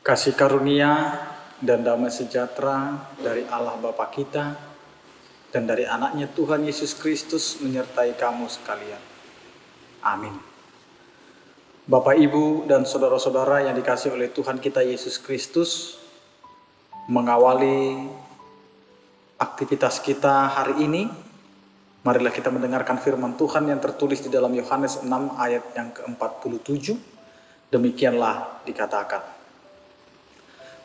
Kasih karunia dan damai sejahtera dari Allah Bapa kita dan dari anaknya Tuhan Yesus Kristus menyertai kamu sekalian. Amin. Bapak, Ibu, dan saudara-saudara yang dikasihi oleh Tuhan kita Yesus Kristus, mengawali aktivitas kita hari ini, marilah kita mendengarkan firman Tuhan yang tertulis di dalam Yohanes 6 ayat yang ke-47. Demikianlah dikatakan.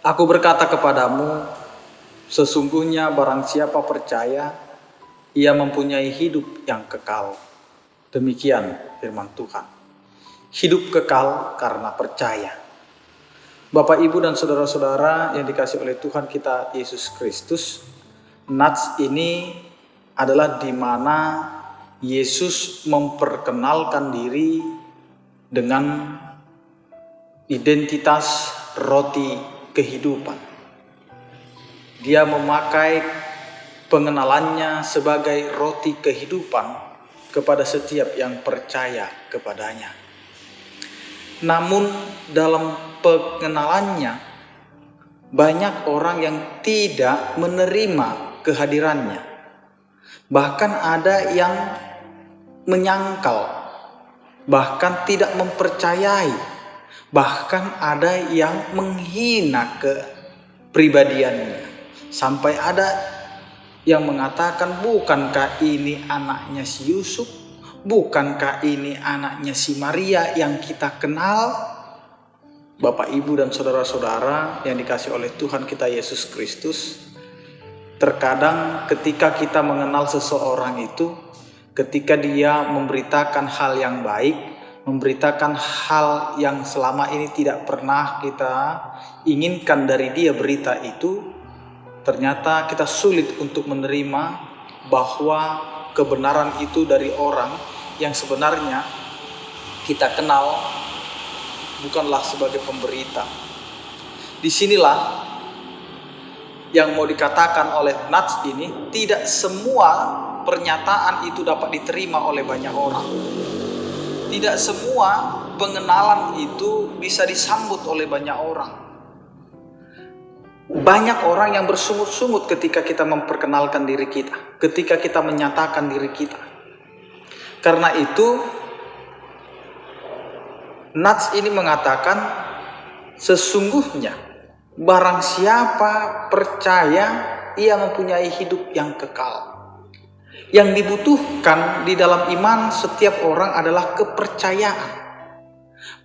Aku berkata kepadamu, sesungguhnya barang siapa percaya, ia mempunyai hidup yang kekal. Demikian firman Tuhan. Hidup kekal karena percaya. Bapak, Ibu, dan saudara-saudara yang dikasihi oleh Tuhan kita Yesus Kristus, nats ini adalah di mana Yesus memperkenalkan diri dengan identitas roti kehidupan. Dia memakai pengenalannya sebagai roti kehidupan kepada setiap yang percaya kepadanya. Namun dalam pengenalannya banyak orang yang tidak menerima kehadirannya. Bahkan ada yang menyangkal, bahkan tidak mempercayai. Bahkan ada yang menghina kepribadiannya. Sampai ada yang mengatakan, bukankah ini anaknya si Yusuf? Bukankah ini anaknya si Maria yang kita kenal? Bapak, Ibu, dan saudara-saudara yang dikasihi oleh Tuhan kita Yesus Kristus, terkadang ketika kita mengenal seseorang itu, ketika dia memberitakan hal yang baik, memberitakan hal yang selama ini tidak pernah kita inginkan dari dia berita itu, ternyata kita sulit untuk menerima bahwa kebenaran itu dari orang yang sebenarnya kita kenal bukanlah sebagai pemberita. Disinilah yang mau dikatakan oleh nats ini, tidak semua pernyataan itu dapat diterima oleh banyak orang. Tidak semua pengenalan itu bisa disambut oleh banyak orang. Banyak orang yang bersungut-sungut ketika kita memperkenalkan diri kita, ketika kita menyatakan diri kita. Karena itu, nats ini mengatakan, sesungguhnya barang siapa percaya, ia mempunyai hidup yang kekal. Yang dibutuhkan di dalam iman setiap orang adalah kepercayaan.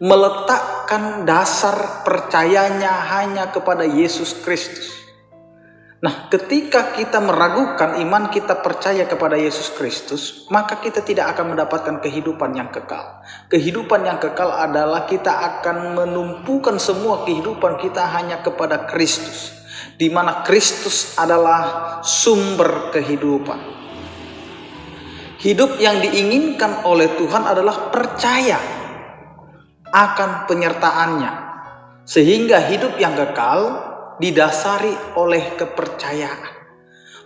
Meletakkan dasar percayanya hanya kepada Yesus Kristus. Nah, ketika kita meragukan iman kita percaya kepada Yesus Kristus, maka kita tidak akan mendapatkan kehidupan yang kekal. Kehidupan yang kekal adalah kita akan menumpukan semua kehidupan kita hanya kepada Kristus, di mana Kristus adalah sumber kehidupan. Hidup yang diinginkan oleh Tuhan adalah percaya akan penyertaannya. Sehingga hidup yang kekal didasari oleh kepercayaan.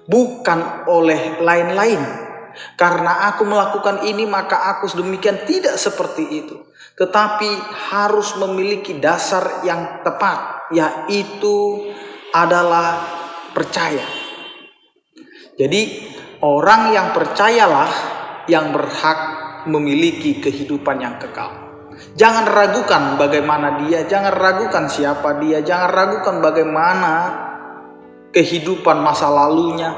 Bukan oleh lain-lain. Karena aku melakukan ini maka aku sedemikian, tidak seperti itu. Tetapi harus memiliki dasar yang tepat, yaitu adalah percaya. Jadi orang yang percayalah yang berhak memiliki kehidupan yang kekal. Jangan ragukan bagaimana dia, jangan ragukan siapa dia, jangan ragukan bagaimana kehidupan masa lalunya.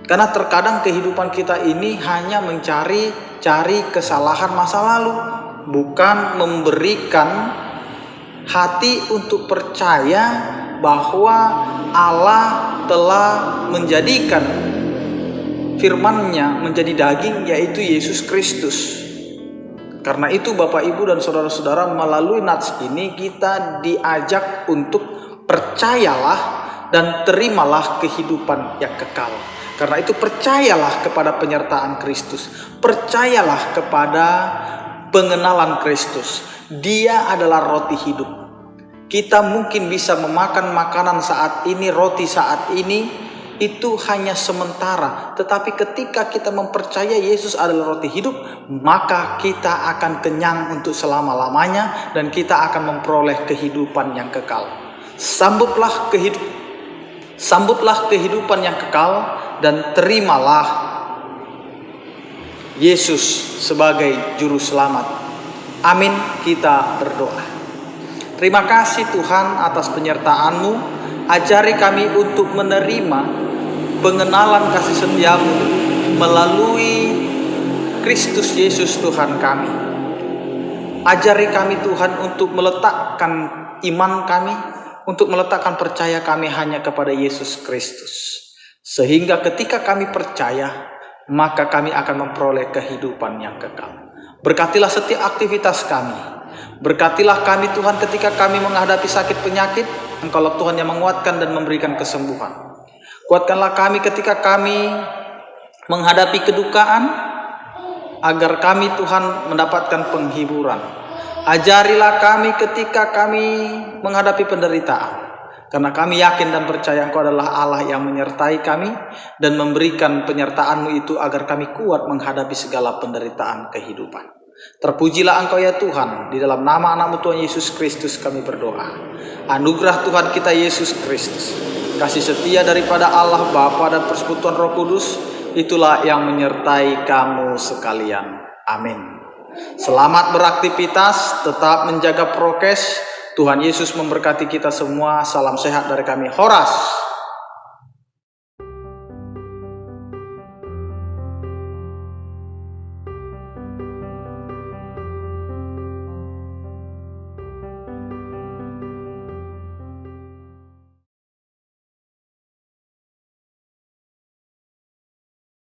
Karena terkadang kehidupan kita ini hanya mencari kesalahan masa lalu, bukan memberikan hati untuk percaya bahwa Allah telah menjadikan firman-Nya menjadi daging, yaitu Yesus Kristus. Karena itu Bapak, Ibu, dan saudara-saudara, melalui nats ini kita diajak untuk percayalah dan terimalah kehidupan yang kekal. Karena itu percayalah kepada penyertaan Kristus. Percayalah kepada pengenalan Kristus. Dia adalah roti hidup. Kita mungkin bisa memakan makanan saat ini, roti saat ini, itu hanya sementara. Tetapi ketika kita mempercaya Yesus adalah roti hidup, maka kita akan kenyang untuk selama-lamanya dan kita akan memperoleh kehidupan yang kekal. Sambutlah kehidupan yang kekal dan terimalah Yesus sebagai juru selamat. Amin, kita berdoa. Terima kasih Tuhan atas penyertaan-Mu. Ajari kami untuk menerima pengenalan kasih setia-Mu melalui Kristus Yesus Tuhan kami. Ajari kami Tuhan untuk meletakkan iman kami, untuk meletakkan percaya kami hanya kepada Yesus Kristus. Sehingga ketika kami percaya, maka kami akan memperoleh kehidupan yang kekal. Berkatilah setiap aktivitas kami. Berkatilah kami Tuhan ketika kami menghadapi sakit penyakit. Engkaulah Tuhan yang menguatkan dan memberikan kesembuhan. Kuatkanlah kami ketika kami menghadapi kedukaan, agar kami Tuhan mendapatkan penghiburan. Ajarilah kami ketika kami menghadapi penderitaan, karena kami yakin dan percaya Engkau adalah Allah yang menyertai kami dan memberikan penyertaan-Mu itu agar kami kuat menghadapi segala penderitaan kehidupan. Terpujilah Engkau ya Tuhan, di dalam nama anak-Mu Tuhan Yesus Kristus kami berdoa. Anugerah Tuhan kita Yesus Kristus, kasih setia daripada Allah Bapa dan persekutuan Roh Kudus, itulah yang menyertai kamu sekalian. Amin. Selamat beraktivitas, tetap menjaga prokes. Tuhan Yesus memberkati kita semua. Salam sehat dari kami, Horas.